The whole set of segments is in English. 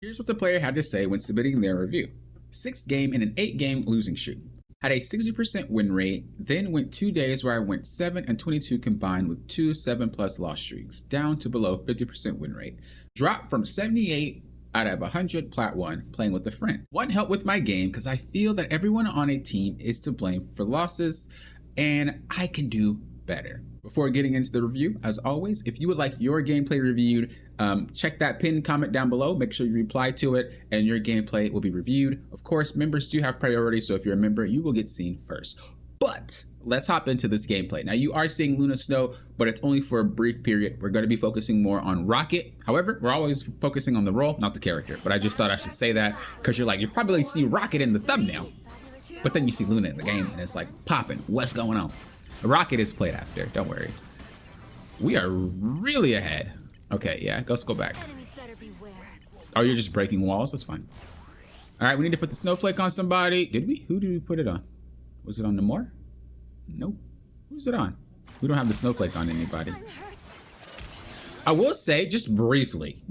Here's what the player had to say when submitting their review. 6-game and an 8-game losing streak. Had a 60% win rate, then went 2 days where I went 7 and 22 combined with 2 7+ loss streaks, down to below 50% win rate. Dropped from 78 out of 100 plat 1 playing with a friend. One help with my game because I feel that everyone on a team is to blame for losses and I can do better. Before getting into the review, as always, if you would like your gameplay reviewed, check that pinned comment down below. Make sure you reply to it and your gameplay will be reviewed. Of course, members do have priority, so if you're a member, you will get seen first. But let's hop into this gameplay. Now, you are seeing Luna Snow, but it's only for a brief period. We're going to be focusing more on Rocket. However, we're always focusing on the role, not the character. But I just thought I should say that because you're like, you probably see Rocket in the thumbnail, but then you see Luna in the game and it's like popping. What's going on? Rocket is played after, don't worry. We are really ahead. Okay, yeah, let's go back. Oh, you're just breaking walls? That's fine. All right, we need to put the snowflake on somebody. Did we? Who did we put it on? Was it on Namor? Nope. Who's it on? We don't have the snowflake on anybody. I will say, just briefly,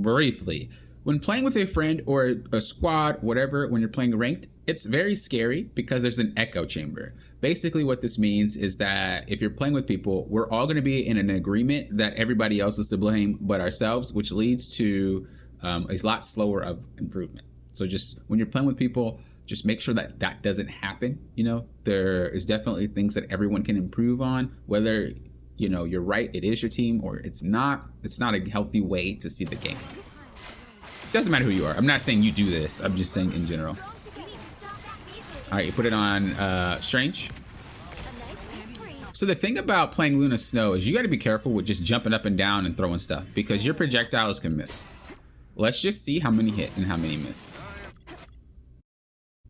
when playing with a friend or a squad, whatever, when you're playing ranked, it's very scary because there's an echo chamber. Basically what this means is that if you're playing with people, we're all going to be in an agreement that everybody else is to blame but ourselves, which leads to a lot slower of improvement. So just when you're playing with people, just make sure that that doesn't happen. You know, there is definitely things that everyone can improve on, whether, you know, you're right, it is your team, or it's not. It's not a healthy way to see the game. Doesn't matter who you are. I'm not saying you do this. I'm just saying in general. All right, you put it on Strange. So the thing about playing Luna Snow is you got to be careful with just jumping up and down and throwing stuff because your projectiles can miss. Let's just see how many hit and how many miss.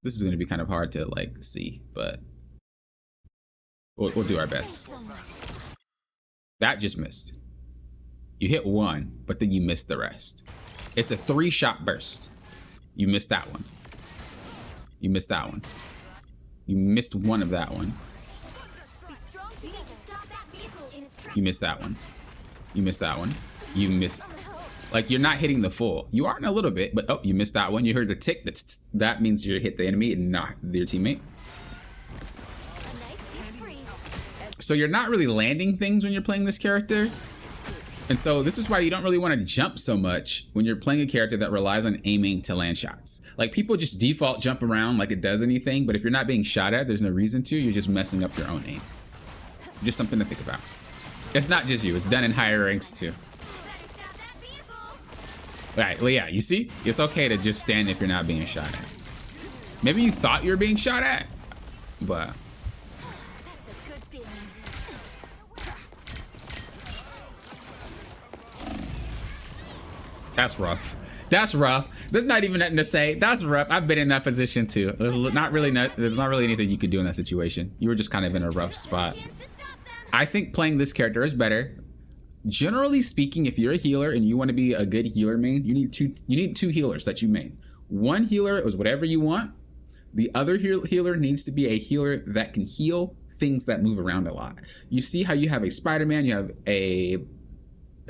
This is going to be kind of hard to like see, but we'll do our best. That just missed. You hit one, but then you missed the rest. It's a 3-shot burst. You missed that one. You missed that one. You missed one of that one. You missed that one. You missed that one. You missed. Like, you're not hitting the full. You are in a little bit, but oh, you missed that one. You heard the tick. That means you hit the enemy and not your teammate. So you're not really landing things when you're playing this character. And so this is why you don't really want to jump so much when you're playing a character that relies on aiming to land shots. Like, people just default jump around like it does anything, but if you're not being shot at, there's no reason to. You're just messing up your own aim. Just something to think about. It's not just you. It's done in higher ranks too. All right, well, yeah, you see? It's okay to just stand if you're not being shot at. Maybe you thought you were being shot at, but... That's rough. That's rough. There's not even nothing to say. That's rough. I've been in that position too. There's not really anything you could do in that situation. You were just kind of in a rough spot. I think playing this character is better. Generally speaking, if you're a healer and you want to be a good healer main, you need two healers that you main. One healer is whatever you want. The other healer needs to be a healer that can heal things that move around a lot. You see how you have a Spider-Man, you have a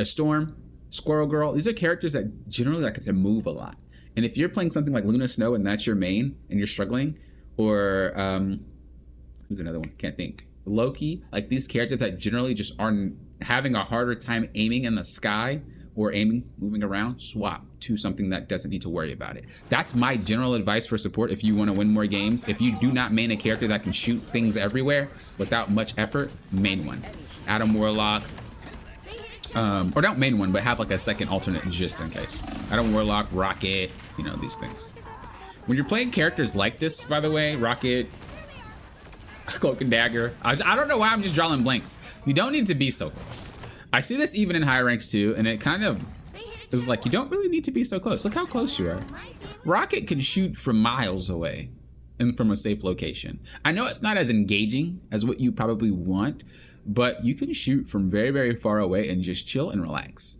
Storm, Squirrel Girl. These are characters that generally like to move a lot. And if you're playing something like Luna Snow and that's your main and you're struggling, or who's another one? Can't think. Loki, like these characters that generally just aren't having a harder time aiming in the sky or moving around, swap to something that doesn't need to worry about it. That's my general advice for support if you want to win more games. If you do not main a character that can shoot things everywhere without much effort, main one. Adam Warlock, or don't main one, but have like a second alternate just in case. Adam Warlock, Rocket, you know, these things. When you're playing characters like this, by the way, Rocket, Cloak and Dagger, I don't know why I'm just drawing blanks. You don't need to be so close. I see this even in higher ranks too, and it kind of is like, you don't really need to be so close. Look how close you are. Rocket can shoot from miles away and from a safe location. I know it's not as engaging as what you probably want, but you can shoot from very, very far away and just chill and relax.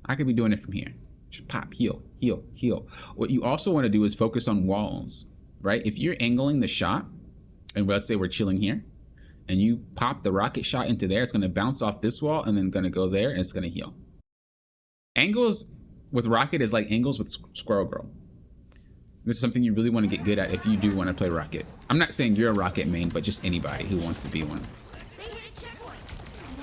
I could be doing it from here. Just pop, heal, heal, heal. What you also want to do is focus on walls, right? If you're angling the shot, and let's say we're chilling here, and you pop the rocket shot into there, it's going to bounce off this wall and then going to go there and it's going to heal. Angles with Rocket is like angles with Squirrel Girl. This is something you really want to get good at if you do want to play Rocket. I'm not saying you're a Rocket main, but just anybody who wants to be one.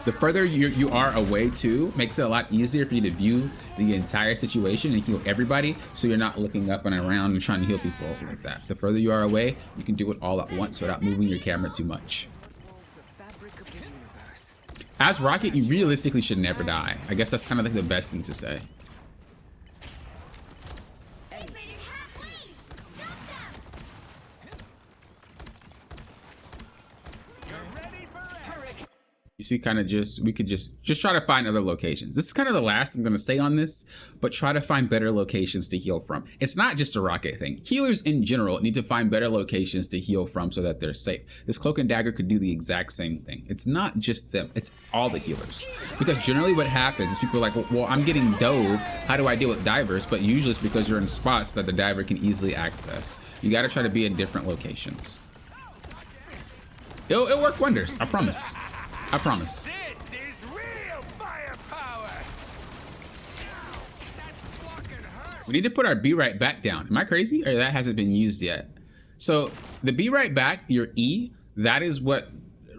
The further you are away too, makes it a lot easier for you to view the entire situation and heal everybody, so you're not looking up and around and trying to heal people like that. The further you are away, you can do it all at once without moving your camera too much. As Rocket, you realistically should never die. I guess that's kind of like the best thing to say. You see, kind of we could just try to find other locations. This is kind of the last I'm going to say on this, but try to find better locations to heal from. It's not just a Rocket thing. Healers in general need to find better locations to heal from so that they're safe. This Cloak and Dagger could do the exact same thing. It's not just them, it's all the healers. Because generally what happens is people are like, well, I'm getting dove. How do I deal with divers? But usually it's because you're in spots that the diver can easily access. You got to try to be in different locations. It'll work wonders, I promise. I promise. This is real firepower. We need to put our be right back down. Am I crazy? Or that hasn't been used yet? So the be right back, your E, that is what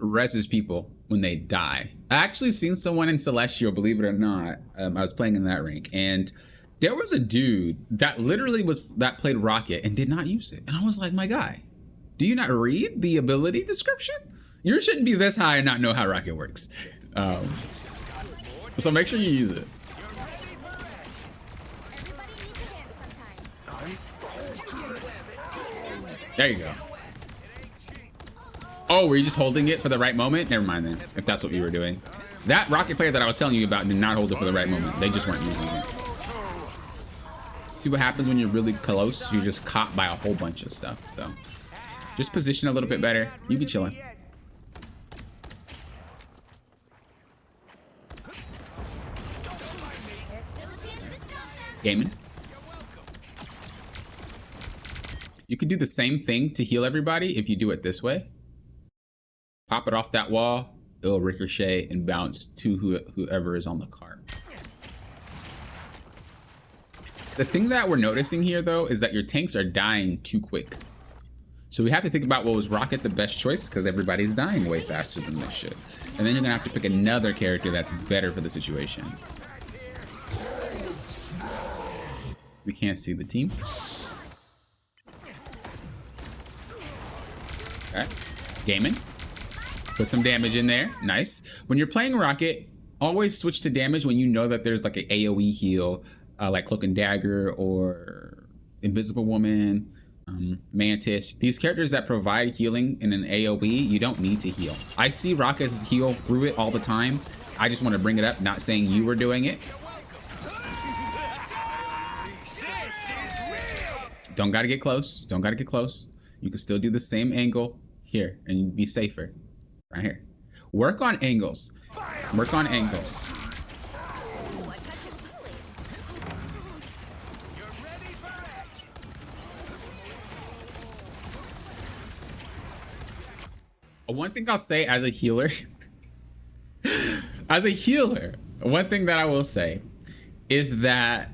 reses people when they die. I actually seen someone in Celestial, believe it or not. I was playing in that rank, and there was a dude that literally played Rocket and did not use it. And I was like, my guy, do you not read the ability description? You shouldn't be this high and not know how Rocket works. So make sure you use it. There you go. Oh, were you just holding it for the right moment? Never mind then, if that's what you were doing. That Rocket player that I was telling you about did not hold it for the right moment. They just weren't using it. See what happens when you're really close? You're just caught by a whole bunch of stuff. So just position a little bit better. You be chilling. Gaming. You could do the same thing to heal everybody if you do it this way. Pop it off that wall, it'll ricochet and bounce to whoever is on the cart. The thing that we're noticing here though is that your tanks are dying too quick. So we have to think about, well, was Rocket the best choice? Because everybody's dying way faster than they should. And then you're gonna have to pick another character that's better for the situation. We can't see the team. Okay, gaming. Put some damage in there, nice. When you're playing Rocket, always switch to damage when you know that there's like an AoE heal, like Cloak and Dagger or Invisible Woman, Mantis. These characters that provide healing in an AoE, you don't need to heal. I see Rockets heal through it all the time. I just want to bring it up, not saying you were doing it. Don't gotta get close. Don't gotta get close. You can still do the same angle here and be safer. Right here. Work on angles. Work on angles. One thing I'll say as a healer, one thing that I will say is that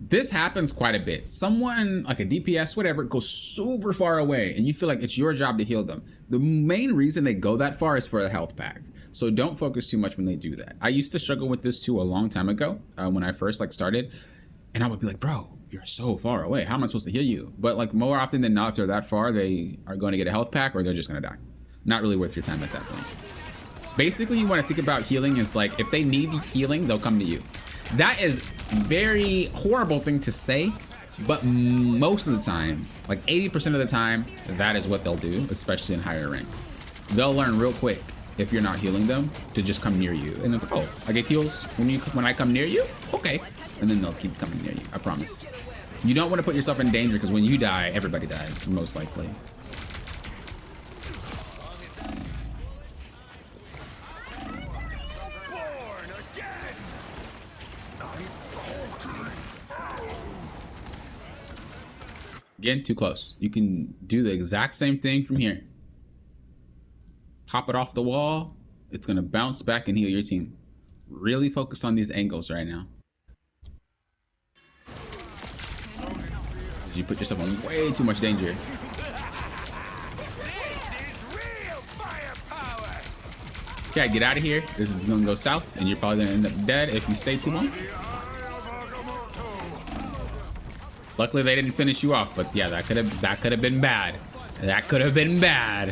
this happens quite a bit. Someone like a DPS, whatever, goes super far away and you feel like it's your job to heal them. The main reason they go that far is for the health pack. So don't focus too much when they do that. I used to struggle with this too a long time ago when I first started, and I would be like, bro, you're so far away. How am I supposed to heal you? But like more often than not, if they're that far, they are going to get a health pack or they're just going to die. Not really worth your time at that point. Basically, you want to think about healing as like, if they need healing, they'll come to you. That is very horrible thing to say, but most of the time, like 80% of the time, that is what they'll do, especially in higher ranks. They'll learn real quick if you're not healing them to just come near you. And they're like, oh, I get heals when I come near you? Okay. And then they'll keep coming near you, I promise. You don't want to put yourself in danger because when you die, everybody dies, most likely. Again, too close. You can do the exact same thing from here. Pop it off the wall. It's gonna bounce back and heal your team. Really focus on these angles right now. You put yourself in way too much danger. This is real firepower. Okay, get out of here. This is gonna go south, and you're probably gonna end up dead if you stay too long. Luckily, they didn't finish you off, but yeah, that could have been bad. That could have been bad.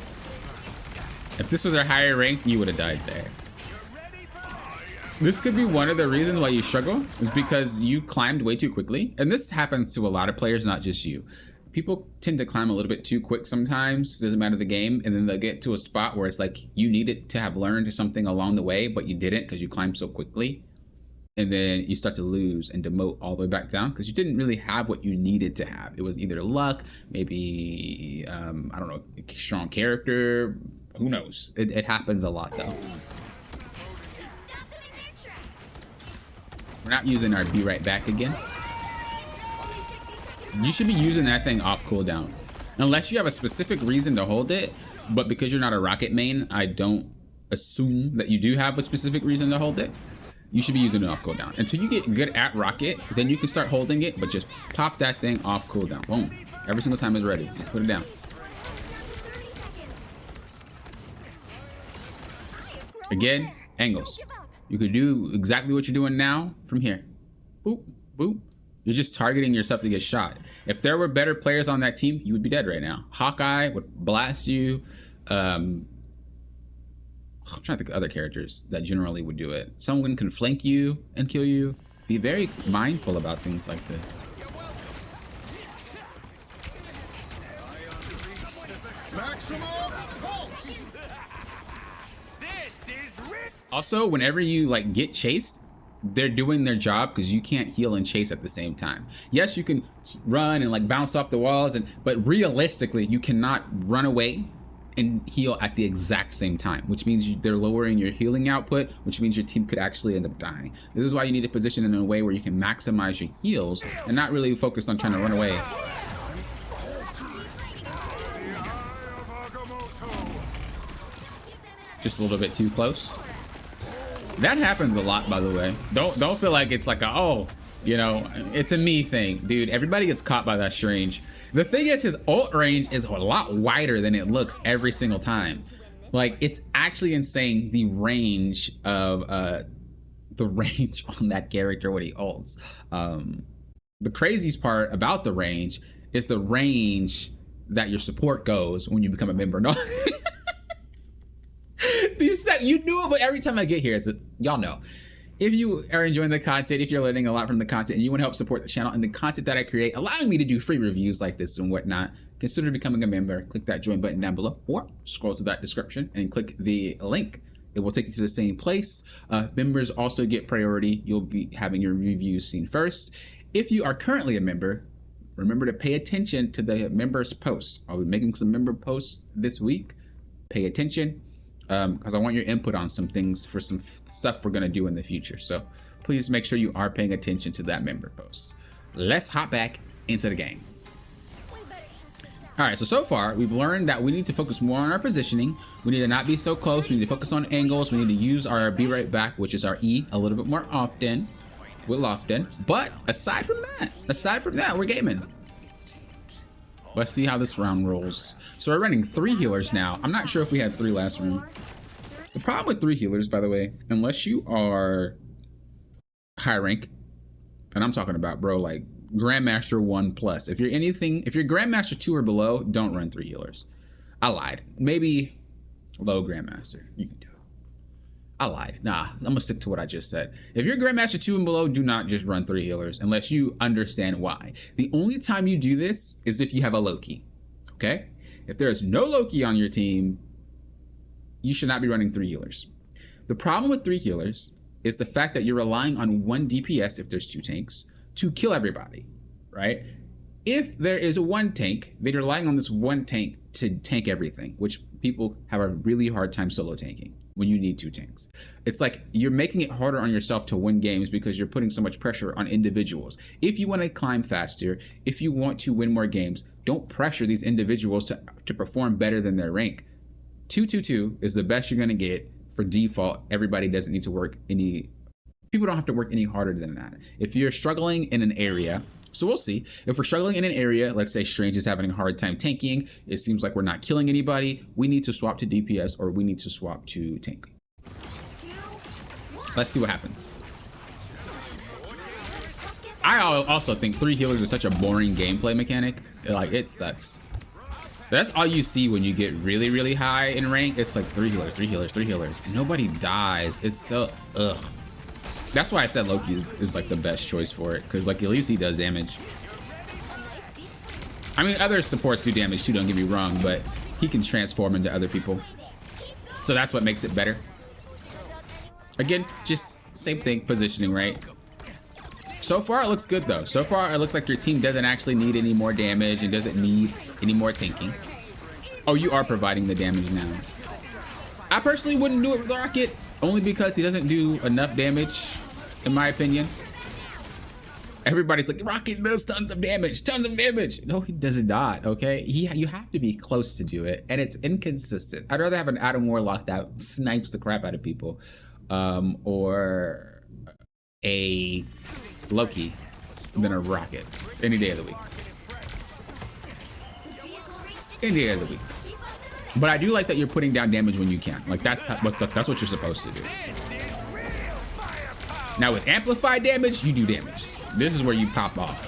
If this was a higher rank, you would have died there. This could be one of the reasons why you struggle, is because you climbed way too quickly. And this happens to a lot of players, not just you. People tend to climb a little bit too quick sometimes, doesn't matter the game, and then they'll get to a spot where it's like you needed to have learned something along the way, but you didn't because you climbed so quickly. And then you start to lose and demote all the way back down because you didn't really have what you needed to have. It was either luck, maybe, I don't know, strong character, who knows? It happens a lot though. We're not using our be right back again. You should be using that thing off cooldown. Unless you have a specific reason to hold it, but because you're not a rocket main, I don't assume that you do have a specific reason to hold it. You should be using it off cooldown. Until you get good at rocket, then you can start holding it, but just pop that thing off cooldown. Boom. Every single time it's ready. Put it down. Again, angles. You could do exactly what you're doing now from here. Boop, boop. You're just targeting yourself to get shot. If there were better players on that team, you would be dead right now. Hawkeye would blast you. I'm trying to think of other characters that generally would do it. Someone can flank you and kill you. Be very mindful about things like this. Also, whenever you like get chased, they're doing their job because you can't heal and chase at the same time. Yes, you can run and like bounce off the walls, but realistically, you cannot run away and heal at the exact same time, which means they're lowering your healing output, which means your team could actually end up dying. This is why you need to position in a way where you can maximize your heals and not really focus on trying to run away. Just a little bit too close. That happens a lot, by the way. Don't feel like it's like a, oh, you know, it's a me thing. Dude, everybody gets caught by that strange. The thing is, his ult range is a lot wider than it looks every single time. Like, it's actually insane, the range of on that character when he ults. The craziest part about the range is the range that your support goes when you become a member. No. You knew it, but every time I get here, y'all know. If you are enjoying the content, if you're learning a lot from the content, and you want to help support the channel and the content that I create, allowing me to do free reviews like this and whatnot, consider becoming a member. Click that join button down below, or scroll to that description and click the link. It will take you to the same place. Members also get priority. You'll be having your reviews seen first. If you are currently a member, remember to pay attention to the members posts. I'll be making some member posts this week. Pay attention. Because I want your input on some things for some stuff we're going to do in the future. So please make sure you are paying attention to that member post. Let's hop back into the game. All right, so far we've learned that we need to focus more on our positioning. We need to not be so close. We need to focus on angles. We need to use our be right back, which is our E, a little bit more often. But aside from that, we're gaming. Let's see how this round rolls. So we're running 3 healers now. I'm not sure if we had 3 last round. The problem with 3 healers, by the way, unless you are high rank, and I'm talking about, bro, like Grandmaster 1+. If you're Grandmaster 2 or below, don't run 3 healers. I lied. Maybe low Grandmaster. You can do it. I lied. Nah, I'm gonna stick to what I just said. If you're Grandmaster 2 and below, do not just run 3 healers unless you understand why. The only time you do this is if you have a Loki, okay? If there is no Loki on your team, you should not be running 3 healers. The problem with 3 healers is the fact that you're relying on 1 DPS if there's 2 tanks to kill everybody, right? If there is 1 tank, then you're relying on this 1 tank to tank everything, which people have a really hard time solo tanking when you need 2 tanks. It's like you're making it harder on yourself to win games because you're putting so much pressure on individuals. If you want to climb faster, if you want to win more games, don't pressure these individuals to perform better than their rank. 2-2-2 is the best you're going to get for default. Everybody doesn't need to work people don't have to work any harder than that. If you're struggling in an area So we'll see. If we're struggling in an area, let's say Strange is having a hard time tanking, it seems like we're not killing anybody, we need to swap to DPS or we need to swap to tank. Let's see what happens. I also think 3 healers is such a boring gameplay mechanic. Like, it sucks. That's all you see when you get really, really high in rank. It's like 3 healers, 3 healers, 3 healers. And nobody dies. It's so, ugh. That's why I said Loki is like the best choice for it, because like at least he does damage. I mean, other supports do damage too, don't get me wrong, but he can transform into other people. So that's what makes it better. Again, just same thing, positioning, right? So far it looks good though. So far it looks like your team doesn't actually need any more damage and doesn't need any more tanking. Oh, you are providing the damage now. I personally wouldn't do it with Rocket, only because he doesn't do enough damage, in my opinion. Everybody's like, Rocket does tons of damage, tons of damage. No, he does not, okay? You have to be close to do it, and it's inconsistent. I'd rather have an Adam Warlock that snipes the crap out of people, or a Loki than a Rocket any day of the week. Any day of the week. But I do like that you're putting down damage when you can. Like that's what you're supposed to do. Now with amplified damage, you do damage. This is where you pop off.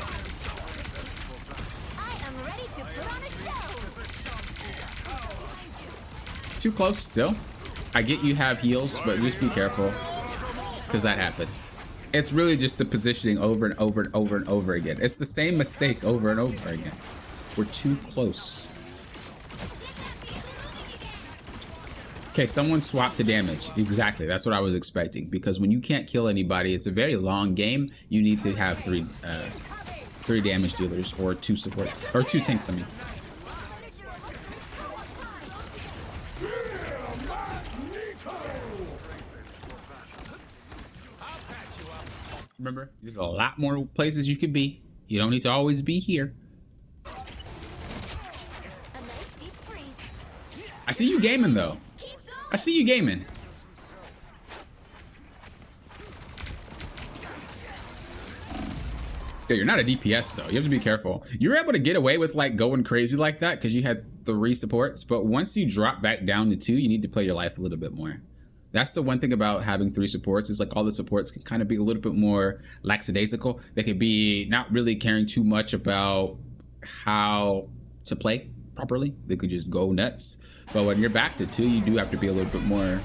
Too close still. I get you have heals, but just be careful, because that happens. It's really just the positioning over and over and over and over again. It's the same mistake over and over again. We're too close. Okay, someone swapped to damage. Exactly, that's what I was expecting. Because when you can't kill anybody, it's a very long game. You need to have three damage dealers or 2 supports, or 2 tanks, I mean. Remember, there's a lot more places you could be. You don't need to always be here. I see you gaming though. I see you gaming. Yeah, you're not a DPS though. You have to be careful. You're able to get away with like going crazy like that because you had 3 supports, but once you drop back down to 2, you need to play your life a little bit more. That's the one thing about having 3 supports is like all the supports can kind of be a little bit more lackadaisical. They could be not really caring too much about how to play properly. They could just go nuts. But when you're back to 2, you do have to be a little bit more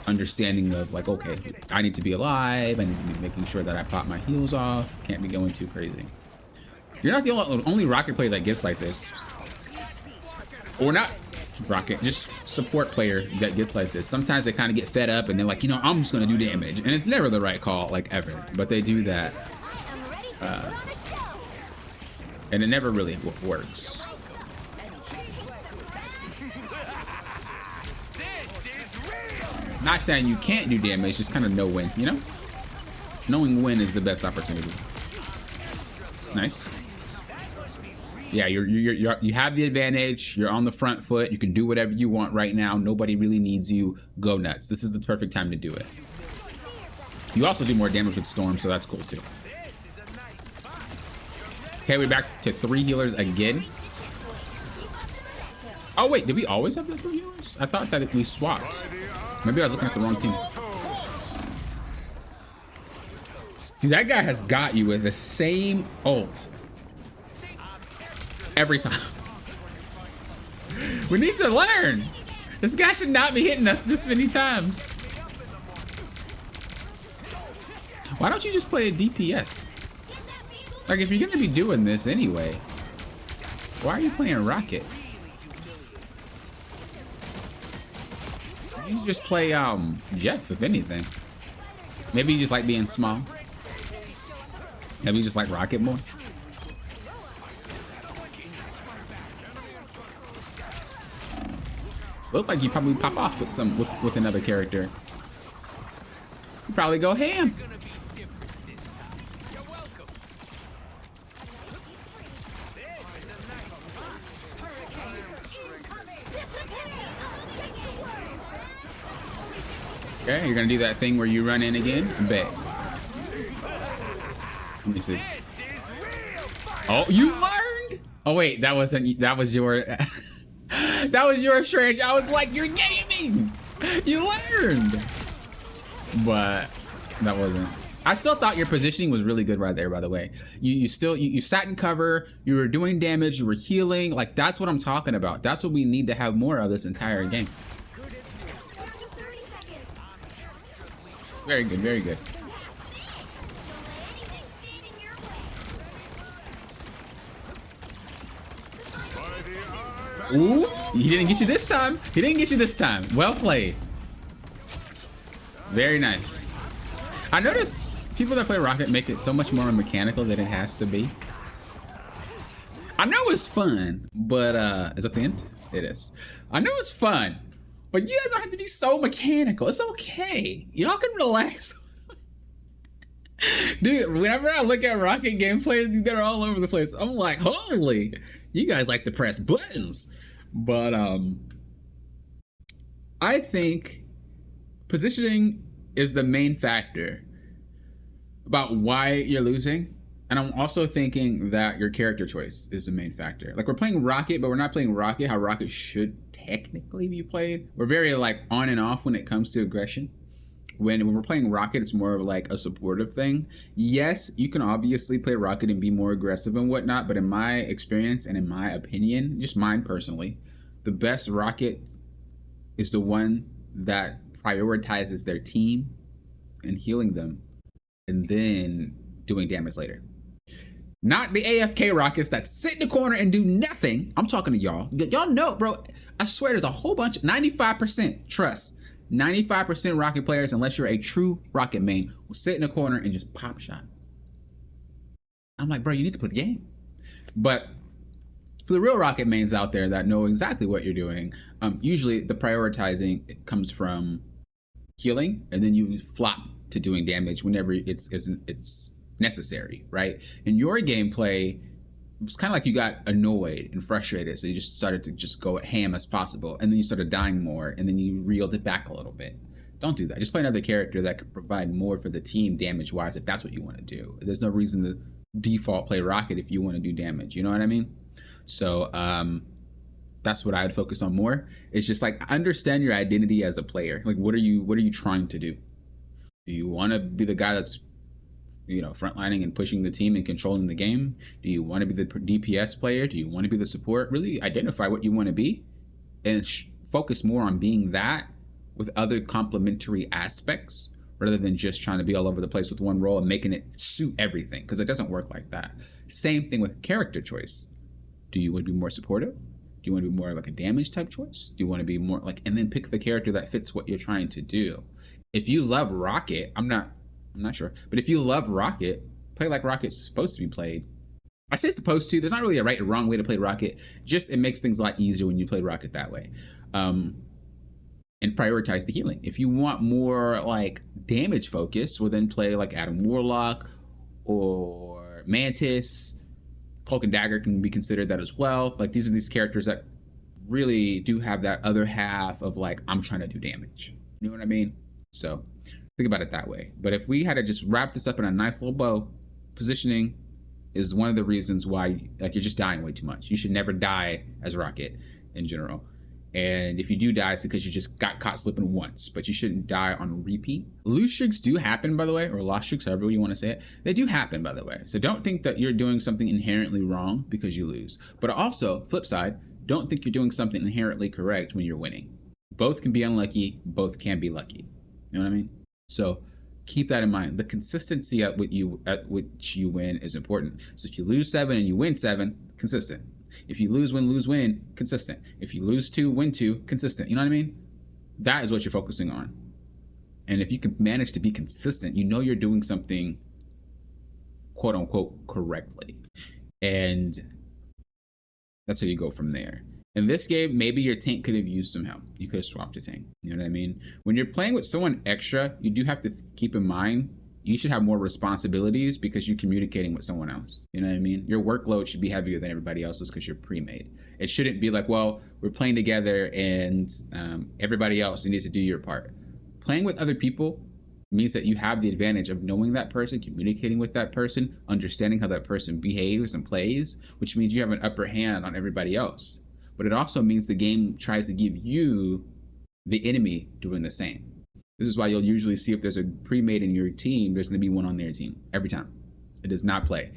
understanding of like, okay, I need to be alive. I need to be making sure that I pop my heals off. Can't be going too crazy. You're not the only Rocket player that gets like this. Or not Rocket, just support player that gets like this. Sometimes they kind of get fed up and they're like, you know, I'm just gonna do damage, and it's never the right call, like ever, but they do that, and it never really works. Not saying you can't do damage, just kind of know when, you know, knowing when is the best opportunity. Nice. Yeah, you have the advantage. You're on the front foot. You can do whatever you want right now. Nobody really needs you. Go nuts. This is the perfect time to do it. You also do more damage with Storm, so that's cool too. Okay, we're back to 3 healers again. Oh wait, did we always have the 3 healers? I thought that we swapped. Maybe I was looking at the wrong team. Dude, that guy has got you with the same ult. Every time. We need to learn. This guy should not be hitting us this many times. Why don't you just play a DPS? Like, if you're gonna be doing this anyway, why are you playing Rocket? You just play Jeff, if anything. Maybe you just like being small. Maybe you just like Rocket more. Look like you probably pop off with another character. You probably go ham. Okay, you're gonna do that thing where you run in again. I bet. Let me see. Oh, you learned? Oh wait, that was your that was your strange. I was like, you're gaming. You learned. But that wasn't. I still thought your positioning was really good right there, by the way. You sat in cover, you were doing damage, you were healing. Like, that's what I'm talking about. That's what we need to have more of this entire game. Very good, very good. Ooh, he didn't get you this time. He didn't get you this time. Well played. Very nice. I noticed people that play Rocket make it so much more mechanical than it has to be. I know it's fun, but is that the end? It is. I know it's fun, but you guys don't have to be so mechanical. It's okay. Y'all can relax. Dude, whenever I look at Rocket gameplays, they're all over the place. I'm like, holy, you guys like to press buttons. But I think positioning is the main factor about why you're losing. And I'm also thinking that your character choice is the main factor. Like, we're playing Rocket, but we're not playing Rocket how Rocket should technically be played. We're very like on and off when it comes to aggression. When we're playing Rocket, it's more of like a supportive thing. Yes, you can obviously play Rocket and be more aggressive and whatnot, but in my experience and in my opinion, just mine personally, the best Rocket is the one that prioritizes their team and healing them and then doing damage later. Not the AFK Rockets that sit in the corner and do nothing. I'm talking to y'all. Y'all know, bro, I swear there's a whole bunch, 95%, trust. 95% Rocket players, unless you're a true Rocket main, will sit in a corner and just pop shot. I'm like, bro, you need to play the game. But for the real Rocket mains out there that know exactly what you're doing, usually the prioritizing comes from healing, and then you flop to doing damage whenever it's necessary, right? In your gameplay, it was kind of like you got annoyed and frustrated, so you just started to just go ham as possible, and then you started dying more, and then you reeled it back a little bit. Don't do that. Just play another character that could provide more for the team damage-wise if that's what you want to do. There's no reason to default play Rocket if you want to do damage. You know what I mean? So that's what I would focus on more. It's just like, understand your identity as a player. Like, what are you trying to do? Do you want to be the guy that's, you know, frontlining and pushing the team and controlling the game? Do you want to be the DPS player? Do you want to be the support? Really identify what you want to be and focus more on being that with other complementary aspects rather than just trying to be all over the place with one role and making it suit everything, because it doesn't work like that. Same thing with character choice. Do you want to be more supportive? Do you want to be more like a damage type choice? Do you want to be more like, and then pick the character that fits what you're trying to do. If you love Rocket, I'm not sure, but if you love Rocket, play like Rocket's supposed to be played. I say supposed to. There's not really a right or wrong way to play Rocket. Just it makes things a lot easier when you play Rocket that way. And prioritize the healing. If you want more like damage focus, well then play like Adam Warlock or Mantis. Cloak and Dagger can be considered that as well. Like, these are these characters that really do have that other half of like, I'm trying to do damage. You know what I mean? So think about it that way. But if we had to just wrap this up in a nice little bow, positioning is one of the reasons why, like, you're just dying way too much. You should never die as Rocket in general. And if you do die, it's because you just got caught slipping once, but you shouldn't die on repeat. Lose streaks do happen, by the way, or lost streaks, however you want to say it. They do happen, by the way. So don't think that you're doing something inherently wrong because you lose. But also, flip side, don't think you're doing something inherently correct when you're winning. Both can be unlucky, both can be lucky. You know what I mean? So keep that in mind. The consistency at which you win is important. So if you lose 7 and you win 7, consistent. If you lose, win, consistent. If you lose 2, win 2, consistent. You know what I mean? That is what you're focusing on. And if you can manage to be consistent, you know you're doing something quote unquote correctly. And that's how you go from there. In this game, maybe your tank could have used some help. You could have swapped a tank. You know what I mean? When you're playing with someone extra, you do have to keep in mind you should have more responsibilities because you're communicating with someone else. You know what I mean? Your workload should be heavier than everybody else's because you're pre-made. It shouldn't be like, well, we're playing together and everybody else needs to do your part. Playing with other people means that you have the advantage of knowing that person, communicating with that person, understanding how that person behaves and plays, which means you have an upper hand on everybody else. But it also means the game tries to give you the enemy doing the same. This is why you'll usually see if there's a pre-made in your team, there's going to be one on their team every time. It does not play.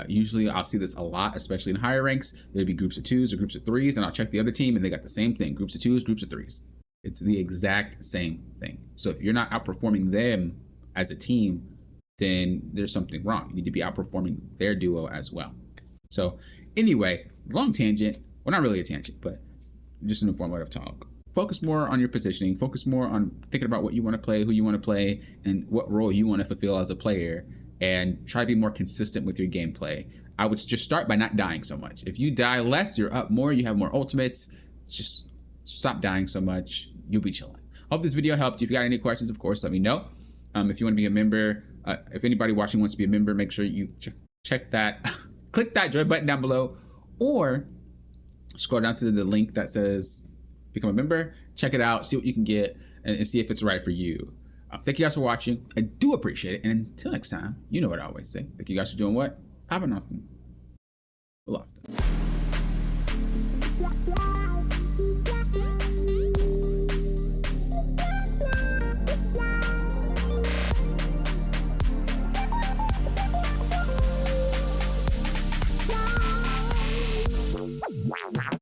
Usually I'll see this a lot, especially in higher ranks. There'll be groups of 2s or groups of 3s, and I'll check the other team and they got the same thing. Groups of 2s, groups of 3s. It's the exact same thing. So if you're not outperforming them as a team, then there's something wrong. You need to be outperforming their duo as well. So anyway, long tangent. Well, not really a tangent, but just an informative talk. Focus more on your positioning. Focus more on thinking about what you want to play, who you want to play, and what role you want to fulfill as a player. And try to be more consistent with your gameplay. I would just start by not dying so much. If you die less, you're up more, you have more ultimates. Just stop dying so much. You'll be chilling. Hope this video helped. If you got any questions, of course, let me know. If you want to be a member, if anybody watching wants to be a member, make sure you check that. Click that join button down below, or scroll down to the link that says become a member. Check it out, see what you can get, and see if it's right for you. Thank you guys for watching. I do appreciate it. And until next time, you know what I always say. Thank you guys for doing what? Popping often. Often.